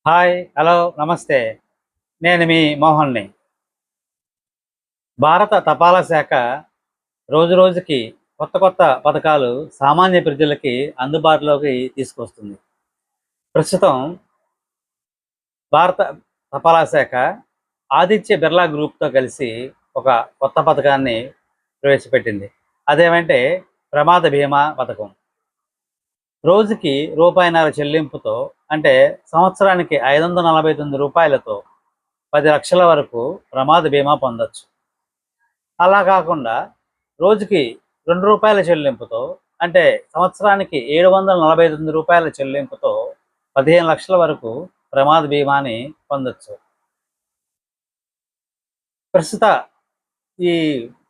Hi! Hello! నమస్తే. నేను మీ మోహన్‌ని. భారత తపాలా శాఖ రోజురోజుకి కొత్త కొత్త పథకాలు సామాన్య ప్రజలకి అందుబాటులోకి తీసుకొస్తుంది. ప్రస్తుతం భారత తపాలా శాఖ ఆదిత్య బిర్లా గ్రూప్‌తో కలిసి ఒక కొత్త పథకాన్ని ప్రవేశపెట్టింది. అదేమంటే ప్రమాద బీమా పథకం. రోజుకి రూపాయిన్నర చెల్లింపుతో అంటే సంవత్సరానికి రూ. 549తో 10,00,000 వరకు ప్రమాద బీమా పొందొచ్చు. అలా కాకుండా రోజుకి రూ. 2 చెల్లింపుతో అంటే సంవత్సరానికి రూ. 749 చెల్లింపుతో 15,00,000 వరకు ప్రమాద బీమాని పొందొచ్చు. ప్రస్తుత ఈ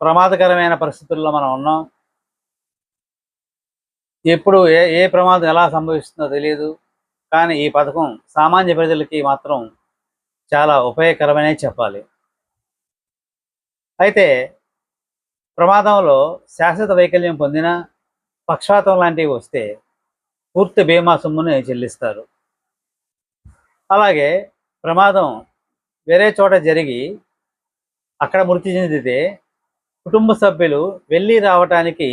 ప్రమాదకరమైన పరిస్థితుల్లో మనం ఉన్నాం. ఎప్పుడు ఏ ఏ ప్రమాదం ఎలా సంభవిస్తుందో తెలియదు. కానీ ఈ పథకం సామాన్య ప్రజలకి మాత్రం చాలా ఉపయోగకరమనే చెప్పాలి. అయితే ప్రమాదంలో శాశ్వత వైకల్యం పొందిన పక్షవాతం లాంటివి వస్తే పూర్తి బీమా సొమ్ముని చెల్లిస్తారు. అలాగే ప్రమాదం వేరే చోట జరిగి అక్కడ మృతి చెందితే కుటుంబ సభ్యులు వెళ్ళి రావటానికి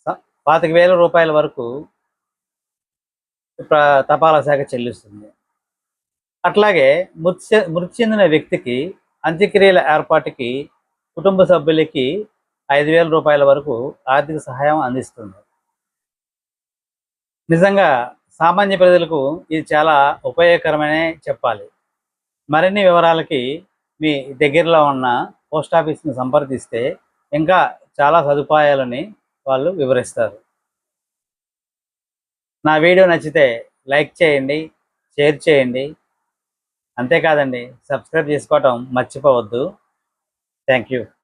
స 25,000 వరకు తపాలా శాఖ చెల్లిస్తుంది. అట్లాగే మృతి చెందిన వ్యక్తికి అంత్యక్రియల ఏర్పాటుకి కుటుంబ సభ్యులకి రూ. 5,000 వరకు ఆర్థిక సహాయం అందిస్తుంది. నిజంగా సామాన్య ప్రజలకు ఇది చాలా ఉపయోగకరమనే చెప్పాలి. మరిన్ని వివరాలకి మీ దగ్గరలో ఉన్న పోస్ట్ ఆఫీస్‌ని సంప్రదిస్తే ఇంకా చాలా సదుపాయాలని వాళ్ళు వివరిస్తారు. నా వీడియో నచ్చితే లైక్ చేయండి, షేర్ చేయండి. అంతేకాదండి, సబ్స్క్రైబ్ చేసుకోవటం మర్చిపోవద్దు. Thank you.